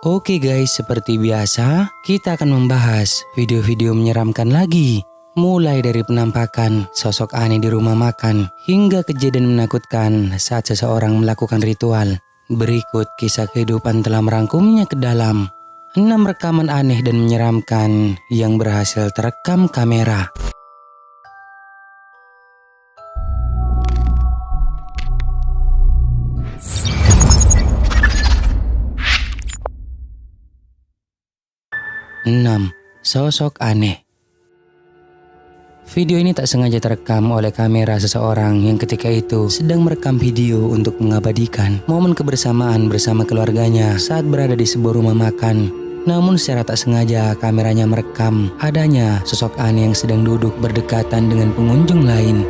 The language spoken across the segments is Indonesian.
Oke guys, seperti biasa, kita akan membahas video-video menyeramkan lagi. Mulai dari penampakan sosok aneh di rumah makan, hingga kejadian menakutkan saat seseorang melakukan ritual. Berikut kisah kehidupan telah merangkumnya ke dalam 6 rekaman aneh dan menyeramkan yang berhasil terekam kamera. Sosok aneh. Video ini tak sengaja terekam oleh kamera seseorang yang ketika itu sedang merekam video untuk mengabadikan momen kebersamaan bersama keluarganya saat berada di sebuah rumah makan. Namun secara tak sengaja kameranya merekam adanya sosok aneh yang sedang duduk berdekatan dengan pengunjung lain.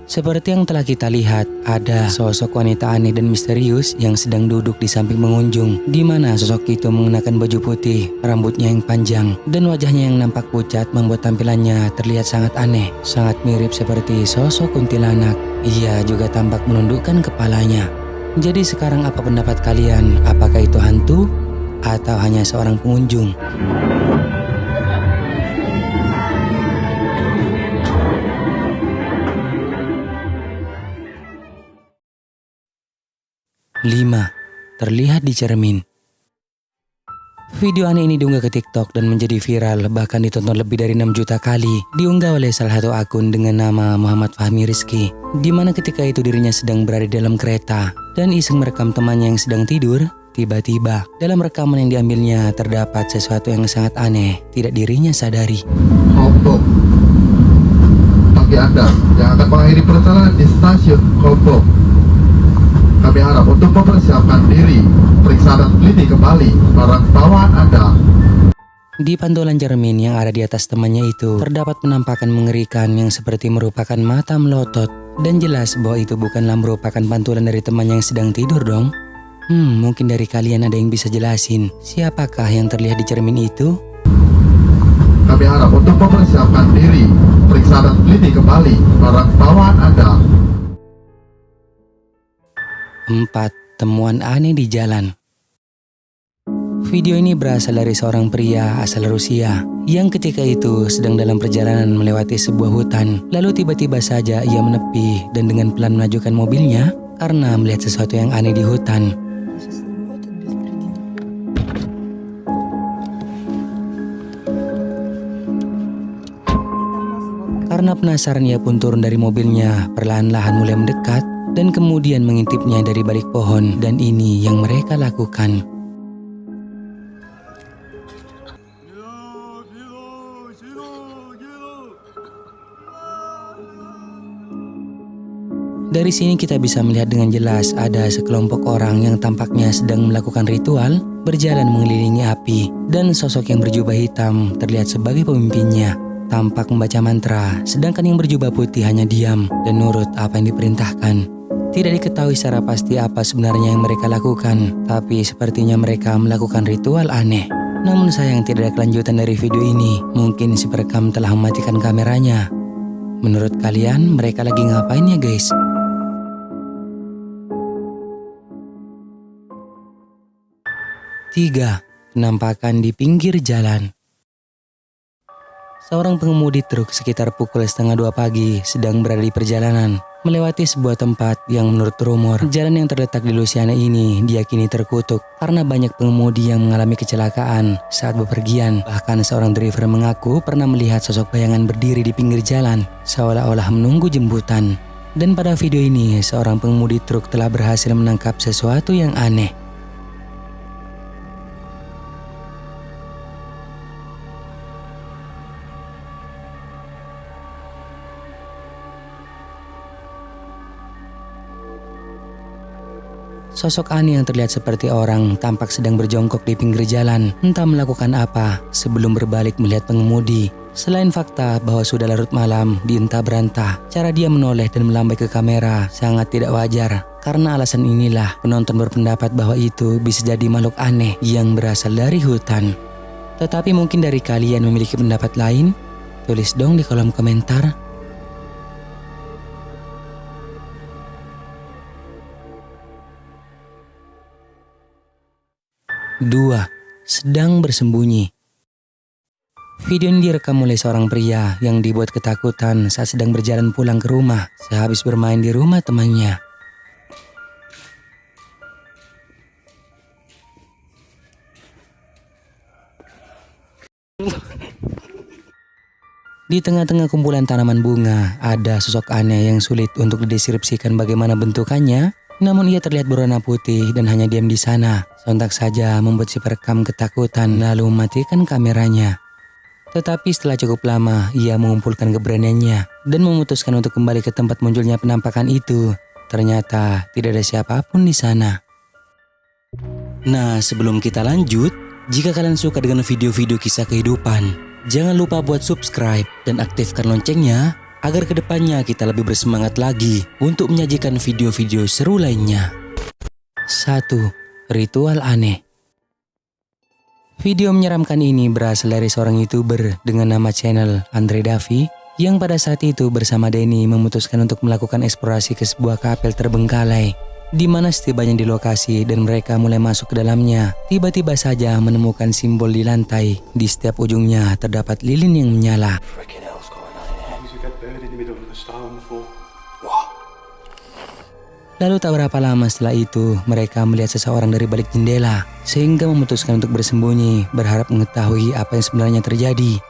Seperti yang telah kita lihat, ada sosok wanita aneh dan misterius yang sedang duduk di samping pengunjung, di mana sosok itu mengenakan baju putih, rambutnya yang panjang, dan wajahnya yang nampak pucat membuat tampilannya terlihat sangat aneh, sangat mirip seperti sosok kuntilanak. Ia juga tampak menundukkan kepalanya. Jadi sekarang apa pendapat kalian? Apakah itu hantu atau hanya seorang pengunjung? Terlihat di cermin. Video aneh ini diunggah ke TikTok dan menjadi viral, bahkan ditonton lebih dari 6 juta kali. Diunggah oleh salah satu akun dengan nama Muhammad Fahmi Rizky, di mana ketika itu dirinya sedang berada di dalam kereta dan iseng merekam temannya yang sedang tidur. Tiba-tiba dalam rekaman yang diambilnya terdapat sesuatu yang sangat aneh, tidak dirinya sadari. Kompok bagi Anda yang akan mengakhiri perjalanan di stasiun Kompok, kami harap untuk mempersiapkan diri, periksa dan teliti kembali barang bawaan Anda. Di pantulan cermin yang ada di atas temannya itu terdapat penampakan mengerikan yang seperti merupakan mata melotot, dan jelas bahwa itu bukanlah merupakan pantulan dari temannya yang sedang tidur dong. Mungkin dari kalian ada yang bisa jelasin siapakah yang terlihat di cermin itu? Kami harap untuk mempersiapkan diri, periksa dan teliti kembali barang bawaan Anda. 4. Temuan aneh di jalan. Video ini berasal dari seorang pria asal Rusia yang ketika itu sedang dalam perjalanan melewati sebuah hutan. Lalu tiba-tiba saja ia menepi dan dengan pelan menajukan mobilnya karena melihat sesuatu yang aneh di hutan. Karena penasaran ia pun turun dari mobilnya, perlahan-lahan mulai mendekat dan kemudian mengintipnya dari balik pohon, dan ini yang mereka lakukan. Dari sini kita bisa melihat dengan jelas ada sekelompok orang yang tampaknya sedang melakukan ritual, berjalan mengelilingi api, dan sosok yang berjubah hitam terlihat sebagai pemimpinnya. Tampak membaca mantra, sedangkan yang berjubah putih hanya diam dan nurut apa yang diperintahkan. Tidak diketahui secara pasti apa sebenarnya yang mereka lakukan, tapi sepertinya mereka melakukan ritual aneh. Namun sayang tidak ada kelanjutan dari video ini. Mungkin si perekam telah mematikan kameranya. Menurut kalian mereka lagi ngapain ya guys? Tiga. Penampakan di pinggir jalan. Seorang pengemudi truk sekitar pukul 1:30 pagi sedang berada di perjalanan melewati sebuah tempat yang menurut rumor jalan yang terletak di Louisiana ini diyakini terkutuk karena banyak pengemudi yang mengalami kecelakaan saat bepergian. Bahkan seorang driver mengaku pernah melihat sosok bayangan berdiri di pinggir jalan seolah-olah menunggu jemputan. Dan pada video ini seorang pengemudi truk telah berhasil menangkap sesuatu yang aneh. Sosok aneh yang terlihat seperti orang tampak sedang berjongkok di pinggir jalan, entah melakukan apa sebelum berbalik melihat pengemudi. Selain fakta bahwa sudah larut malam di entah berantah, cara dia menoleh dan melambai ke kamera sangat tidak wajar. Karena alasan inilah penonton berpendapat bahwa itu bisa jadi makhluk aneh yang berasal dari hutan. Tetapi mungkin dari kalian memiliki pendapat lain? Tulis dong di kolom komentar. 2. Sedang bersembunyi. Video ini direkam oleh seorang pria yang dibuat ketakutan saat sedang berjalan pulang ke rumah sehabis bermain di rumah temannya. Di tengah-tengah kumpulan tanaman bunga, ada sosok aneh yang sulit untuk dideskripsikan bagaimana bentukannya. Namun ia terlihat berwarna putih dan hanya diam di sana. Sontak saja membuat si perekam ketakutan lalu mematikan kameranya. Tetapi setelah cukup lama, ia mengumpulkan keberaniannya dan memutuskan untuk kembali ke tempat munculnya penampakan itu. Ternyata tidak ada siapapun di sana. Nah, sebelum kita lanjut, jika kalian suka dengan video-video kisah kehidupan, jangan lupa buat subscribe dan aktifkan loncengnya agar kedepannya kita lebih bersemangat lagi untuk menyajikan video-video seru lainnya. 1. Ritual aneh. Video menyeramkan ini berasal dari seorang YouTuber dengan nama channel Andre Davi yang pada saat itu bersama Denny memutuskan untuk melakukan eksplorasi ke sebuah kapel terbengkalai, di mana setibanya di lokasi dan mereka mulai masuk ke dalamnya, tiba-tiba saja menemukan simbol di lantai. Di setiap ujungnya terdapat lilin yang menyala. Lalu tak berapa lama setelah itu, mereka melihat seseorang dari balik jendela, sehingga memutuskan untuk bersembunyi, berharap mengetahui apa yang sebenarnya terjadi.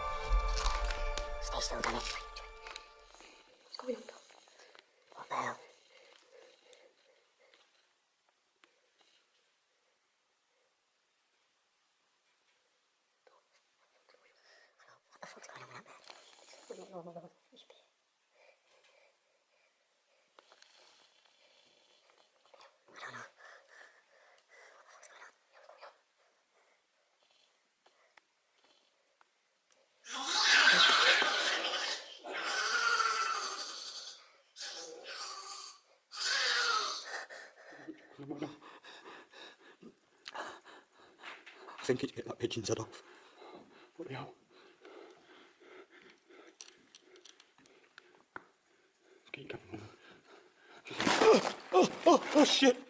I think he'd get that pigeon's head off. What the hell? Keep coming on. Oh, shit!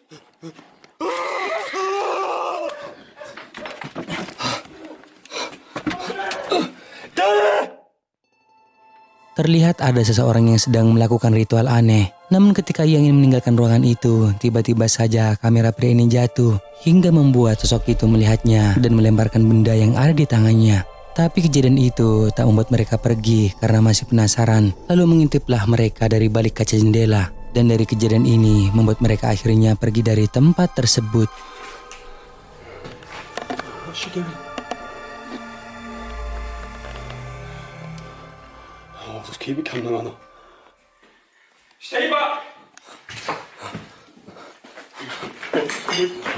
Terlihat ada seseorang yang sedang melakukan ritual aneh. Namun ketika ia ingin meninggalkan ruangan itu, tiba-tiba saja kamera pria ini jatuh hingga membuat sosok itu melihatnya dan melemparkan benda yang ada di tangannya. Tapi kejadian itu tak membuat mereka pergi karena masih penasaran. Lalu mengintiplah mereka dari balik kaca jendela. Dan dari kejadian ini membuat mereka akhirnya pergi dari tempat tersebut. What's she doing? Oh, just keep it calm now, Anna. Stay back!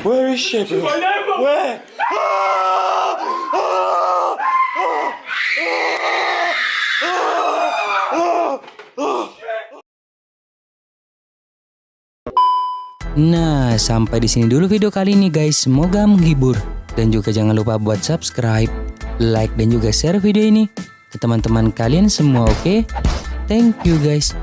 Where is she? Where? Nah, sampai di sini dulu video kali ini guys. Semoga menghibur. Dan juga jangan lupa buat subscribe, like dan juga share video ini ke teman-teman kalian semua, oke? Thank you guys.